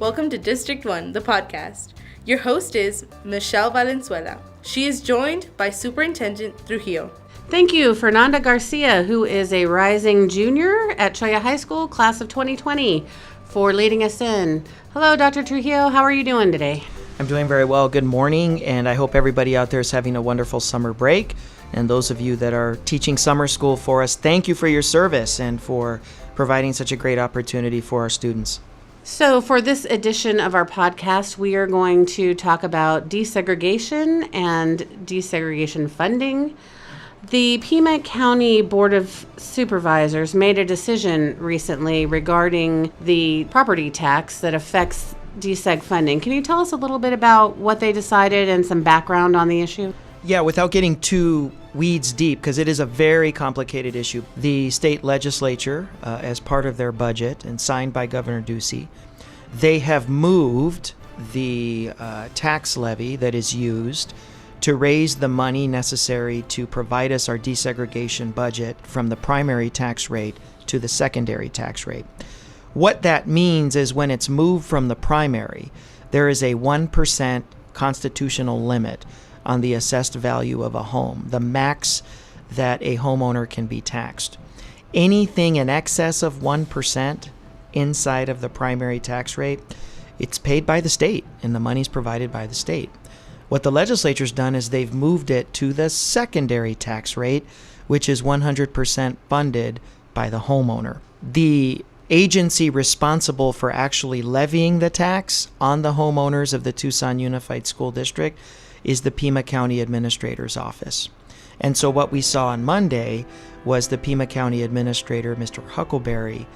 Welcome to District 1, the podcast. Your host is Michelle Valenzuela. She is joined by Superintendent Trujillo. Thank you, Fernanda Garcia, who is a rising junior at Cholla High School, class of 2020, for leading us in. Hello, Dr. Trujillo. How are you doing today? I'm doing very well. Good morning, and I hope everybody out there is having a wonderful summer break. And those of you that are teaching summer school for us, thank you for your service and for providing such a great opportunity for our students. So for this edition of our podcast, we are going to talk about desegregation and desegregation funding. The Pima County Board of Supervisors made a decision recently regarding the property tax that affects Deseg funding. Can you tell us a little bit about what they decided and some background on the issue? Yeah, without getting too weeds deep, because it is a very complicated issue. The state legislature, as part of their budget and signed by Governor Ducey, they have moved the tax levy that is used to raise the money necessary to provide us our desegregation budget from the primary tax rate to the secondary tax rate. What that means is when it's moved from the primary, there is a 1% constitutional limit on the assessed value of a home, the max that a homeowner can be taxed. Anything in excess of 1% inside of the primary tax rate, it's paid by the state, and the money's provided by the state. What the legislature's done is they've moved it to the secondary tax rate, which is 100% funded by the homeowner. The agency responsible for actually levying the tax on the homeowners of the Tucson Unified School District is the Pima County Administrator's Office. And so what we saw on Monday was the Pima County Administrator, Mr. Huckleberry,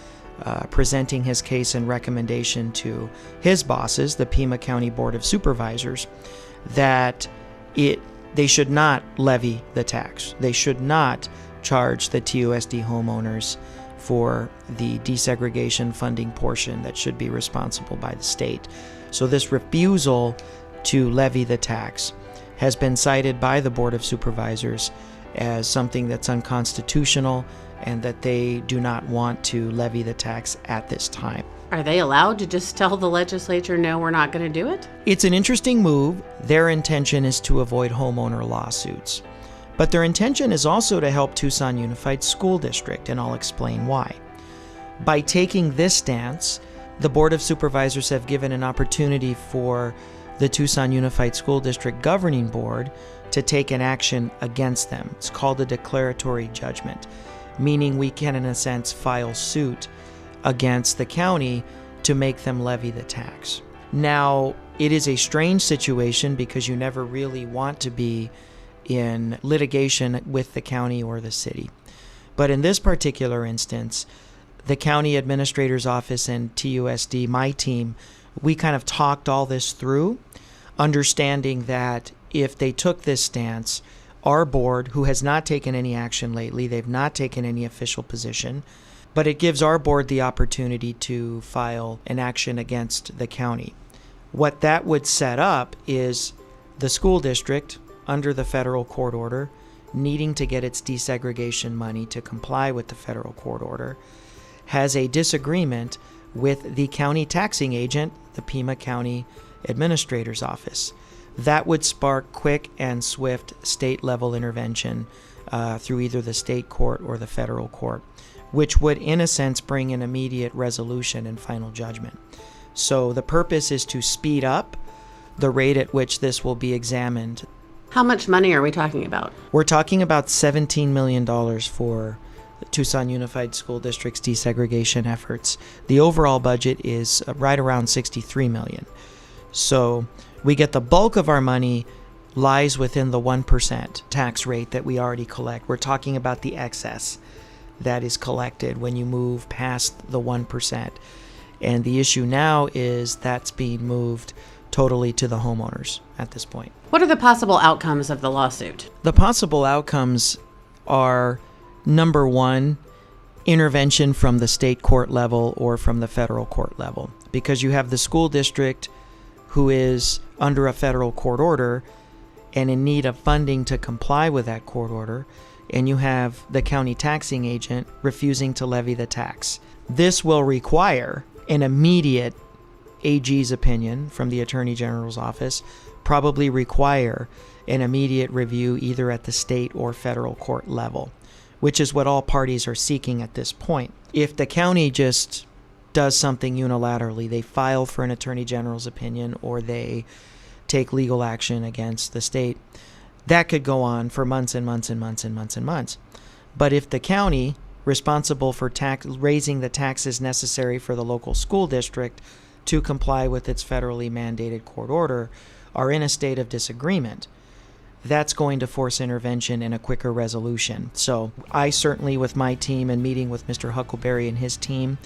presenting his case and recommendation to his bosses, the Pima County Board of Supervisors, that they should not levy the tax. They should not charge the TUSD homeowners for the desegregation funding portion that should be responsible by the state. So this refusal to levy the tax has been cited by the Board of Supervisors as something that's unconstitutional and that they do not want to levy the tax at this time. Are they allowed to just tell the legislature, no, we're not going to do it? It's an interesting move. Their intention is to avoid homeowner lawsuits. But their intention is also to help Tucson Unified School District, and I'll explain why. By taking this stance, the Board of Supervisors have given an opportunity for the Tucson Unified School District Governing Board to take an action against them. It's called a declaratory judgment, meaning we can, in a sense, file suit against the county to make them levy the tax. Now, it is a strange situation because you never really want to be in litigation with the county or the city. But in this particular instance, the county administrator's office and TUSD, my team, we kind of talked all this through, understanding that if they took this stance, our board, who has not taken any action lately, they've not taken any official position, but it gives our board the opportunity to file an action against the county. What that would set up is the school district, under the federal court order, needing to get its desegregation money to comply with the federal court order, has a disagreement with the county taxing agent, the Pima County Administrator's Office. That would spark quick and swift state-level intervention through either the state court or the federal court, which would, in a sense, bring an immediate resolution and final judgment. So the purpose is to speed up the rate at which this will be examined. How much money are we talking about? We're talking about $17 million for the Tucson Unified School District's desegregation efforts. The overall budget is right around $63 million. So we get the bulk of our money lies within the 1% tax rate that we already collect. We're talking about the excess that is collected when you move past the 1%. And the issue now is that's being moved totally to the homeowners at this point. What are the possible outcomes of the lawsuit? The possible outcomes are, number one, intervention from the state court level or from the federal court level, because you have the school district who is under a federal court order and in need of funding to comply with that court order, and you have the county taxing agent refusing to levy the tax. This will require an immediate AG's opinion from the Attorney General's office probably require an immediate review either at the state or federal court level, which is what all parties are seeking at this point. If the county just does something unilaterally, they file for an Attorney General's opinion or they take legal action against the state, that could go on for months and months and months and months and months. But if the county, responsible for raising the taxes necessary for the local school district to comply with its federally mandated court order, are in a state of disagreement, that's going to force intervention and a quicker resolution. So I certainly, with my team and meeting with Mr. Huckleberry and his team,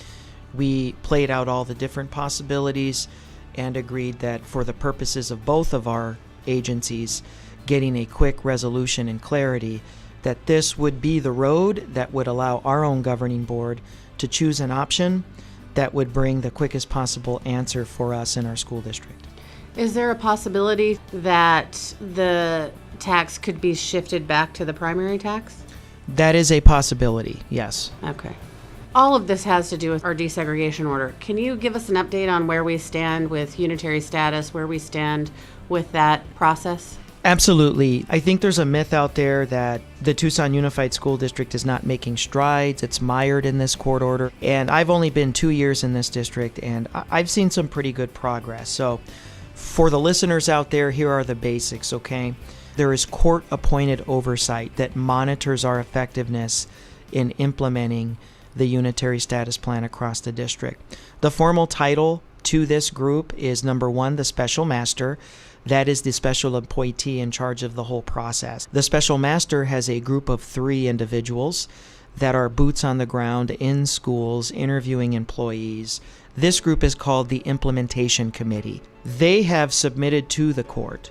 we played out all the different possibilities and agreed that for the purposes of both of our agencies, getting a quick resolution and clarity, that this would be the road that would allow our own governing board to choose an option that would bring the quickest possible answer for us in our school district. Is there a possibility that the tax could be shifted back to the primary tax? That is a possibility, yes. Okay. All of this has to do with our desegregation order. Can you give us an update on where we stand with unitary status, where we stand with that process? Absolutely. I think there's a myth out there that the Tucson Unified School District is not making strides. It's mired in this court order. And I've only been 2 years in this district, and I've seen some pretty good progress. So for the listeners out there, here are the basics, okay? There is court-appointed oversight that monitors our effectiveness in implementing the Unitary Status Plan across the district. The formal title to this group is number 1, the Special Master. That is the special appointee in charge of the whole process. The Special Master has a group of 3 individuals that are boots on the ground in schools, interviewing employees. This group is called the Implementation Committee. They have submitted to the court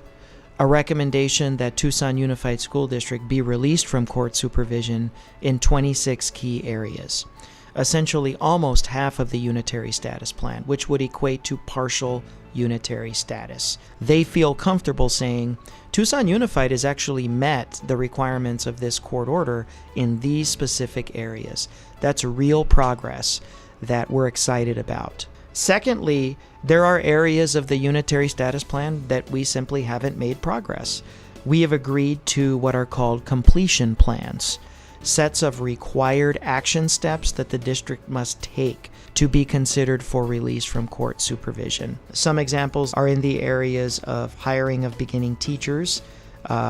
a recommendation that Tucson Unified School District be released from court supervision in 26 key areas, essentially almost half of the Unitary Status Plan, which would equate to partial unitary status. They feel comfortable saying Tucson Unified has actually met the requirements of this court order in these specific areas. That's real progress that we're excited about. Secondly, there are areas of the Unitary Status Plan that we simply haven't made progress. We have agreed to what are called completion plans, sets of required action steps that the district must take to be considered for release from court supervision. Some examples are in the areas of hiring of beginning teachers,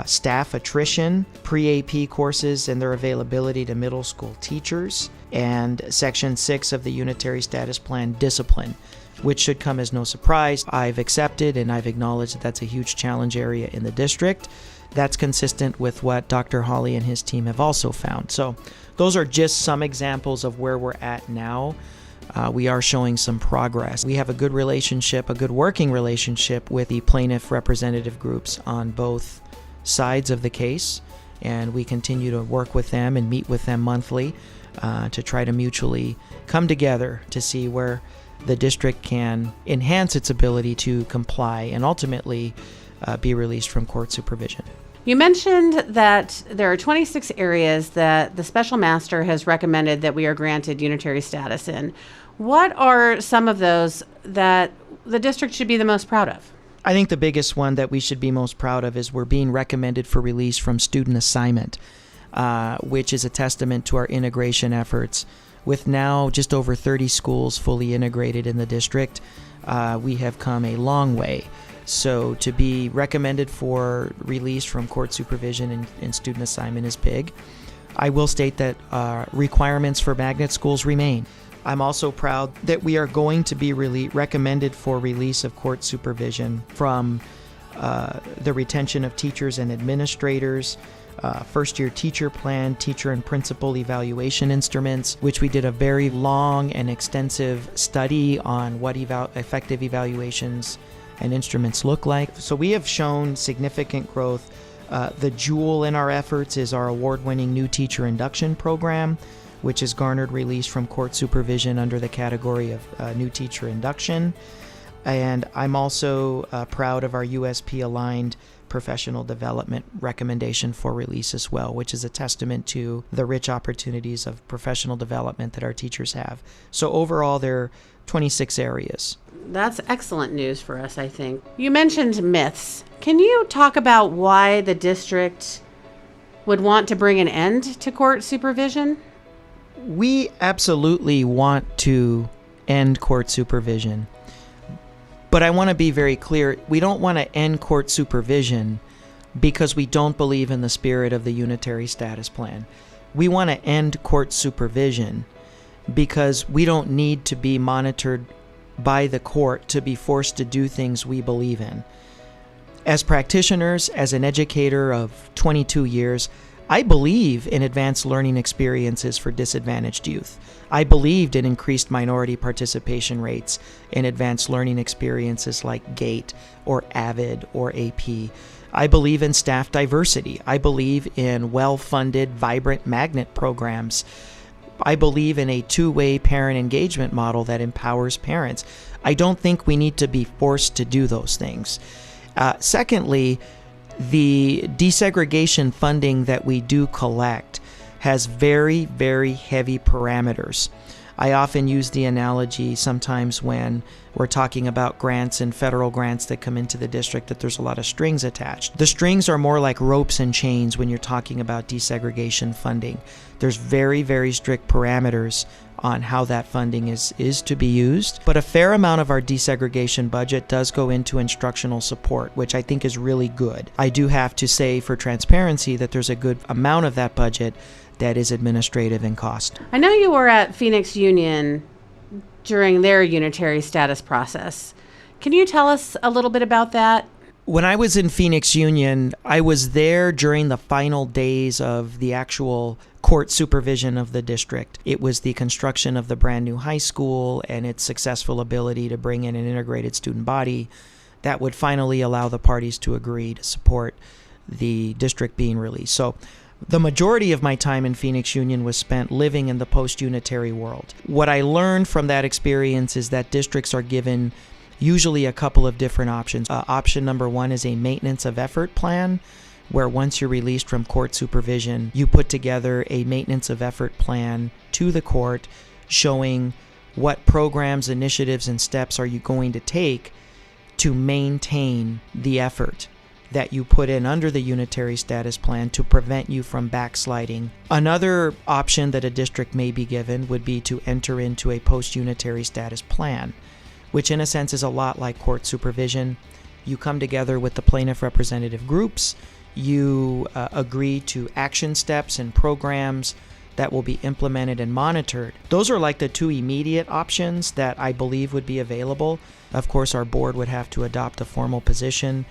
staff attrition, pre-AP courses and their availability to middle school teachers, and Section 6 of the Unitary Status Plan, discipline, which should come as no surprise. I've accepted and I've acknowledged that that's a huge challenge area in the district. That's consistent with what Dr. Hawley and his team have also found. So those are just some examples of where we're at now. We are showing some progress. We have a good relationship, a good working relationship with the plaintiff representative groups on both sides of the case, and we continue to work with them and meet with them monthly to try to mutually come together to see where the district can enhance its ability to comply and ultimately be released from court supervision. You mentioned that there are 26 areas that the Special Master has recommended that we are granted unitary status in. What are some of those that the district should be the most proud of? I think the biggest one that we should be most proud of is we're being recommended for release from student assignment, which is a testament to our integration efforts. With now just over 30 schools fully integrated in the district, we have come a long way. So to be recommended for release from court supervision and student assignment is big. I will state that requirements for magnet schools remain. I'm also proud that we are going to be recommended for release of court supervision from the retention of teachers and administrators, first-year teacher plan, teacher and principal evaluation instruments, which we did a very long and extensive study on what effective evaluations and instruments look like. So we have shown significant growth. The jewel in our efforts is our award-winning new teacher induction program, which has garnered release from court supervision under the category of new teacher induction. And I'm also proud of our USP-aligned professional development recommendation for release as well, which is a testament to the rich opportunities of professional development that our teachers have. So overall, there are 26 areas. That's excellent news for us, I think. You mentioned myths. Can you talk about why the district would want to bring an end to court supervision? We absolutely want to end court supervision. But I want to be very clear, we don't want to end court supervision because we don't believe in the spirit of the Unitary Status Plan. We want to end court supervision because we don't need to be monitored by the court to be forced to do things we believe in. As practitioners, as an educator of 22 years, I believe in advanced learning experiences for disadvantaged youth. I believed in increased minority participation rates in advanced learning experiences like GATE or AVID or AP. I believe in staff diversity. I believe in well-funded, vibrant magnet programs. I believe in a two-way parent engagement model that empowers parents. I don't think we need to be forced to do those things. Secondly, the desegregation funding that we do collect has very, very heavy parameters. I often use the analogy sometimes when we're talking about grants and federal grants that come into the district that there's a lot of strings attached. The strings are more like ropes and chains when you're talking about desegregation funding. There's very, very strict parameters on how that funding is to be used. But a fair amount of our desegregation budget does go into instructional support, which I think is really good. I do have to say for transparency that there's a good amount of that budget that is administrative in cost. I know you were at Phoenix Union during their unitary status process. Can you tell us a little bit about that? When I was in Phoenix Union, I was there during the final days of the actual court supervision of the district. It was the construction of the brand new high school and its successful ability to bring in an integrated student body that would finally allow the parties to agree to support the district being released. So the majority of my time in Phoenix Union was spent living in the post-unitary world. What I learned from that experience is that districts are given usually a couple of different options. Option number one is a maintenance of effort plan, where once you're released from court supervision, you put together a maintenance of effort plan to the court showing what programs, initiatives, and steps are you going to take to maintain the effort that you put in under the Unitary Status Plan to prevent you from backsliding. Another option that a district may be given would be to enter into a post-Unitary Status Plan, which in a sense is a lot like court supervision. You come together with the plaintiff representative groups, you agree to action steps and programs that will be implemented and monitored. Those are like the two immediate options that I believe would be available. Of course, our board would have to adopt a formal position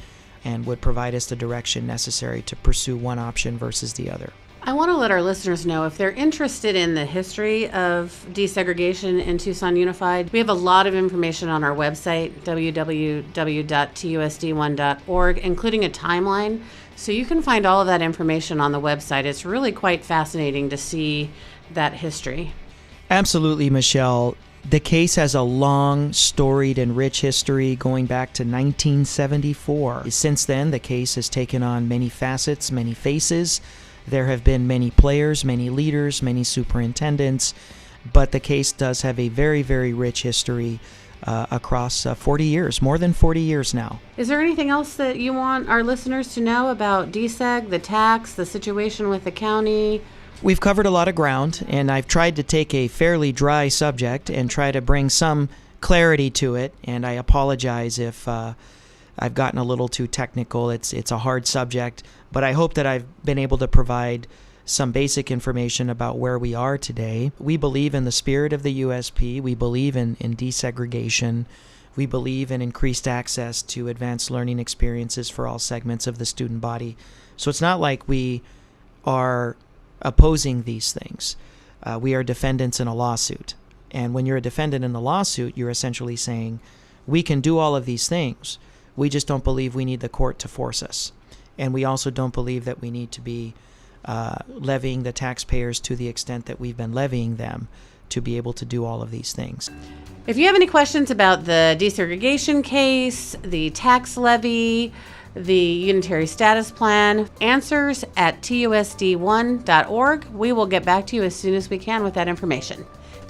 and would provide us the direction necessary to pursue one option versus the other. I want to let our listeners know if they're interested in the history of desegregation in Tucson Unified. We have a lot of information on our website, www.TUSD1.org, including a timeline. So you can find all of that information on the website. It's really quite fascinating to see that history. Absolutely, Michelle. The case has a long, storied, and rich history going back to 1974. Since then, the case has taken on many facets, many faces. There have been many players, many leaders, many superintendents, but the case does have a very, very rich history across 40 years, more than 40 years now. Is there anything else that you want our listeners to know about Deseg, the tax, the situation with the county? We've covered a lot of ground, and I've tried to take a fairly dry subject and try to bring some clarity to it, and I apologize if I've gotten a little too technical. It's a hard subject, but I hope that I've been able to provide some basic information about where we are today. We believe in the spirit of the USP. We believe in desegregation. We believe in increased access to advanced learning experiences for all segments of the student body. So it's not like we are opposing these things. We are defendants in a lawsuit. And when you're a defendant in the lawsuit, you're essentially saying, we can do all of these things. We just don't believe we need the court to force us. And we also don't believe that we need to be levying the taxpayers to the extent that we've been levying them to be able to do all of these things. If you have any questions about the desegregation case, the tax levy, the Unitary Status Plan, answers at TUSD1.org. We will get back to you as soon as we can with that information.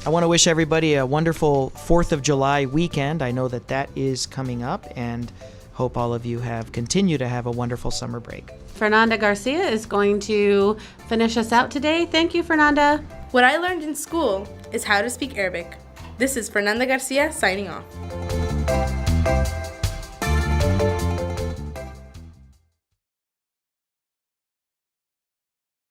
I want to wish everybody a wonderful 4th of July weekend. I know that is coming up, and hope all of you continue to have a wonderful summer break. Fernanda Garcia is going to finish us out today. Thank you, Fernanda. What I learned in school is how to speak Arabic. This is Fernanda Garcia signing off.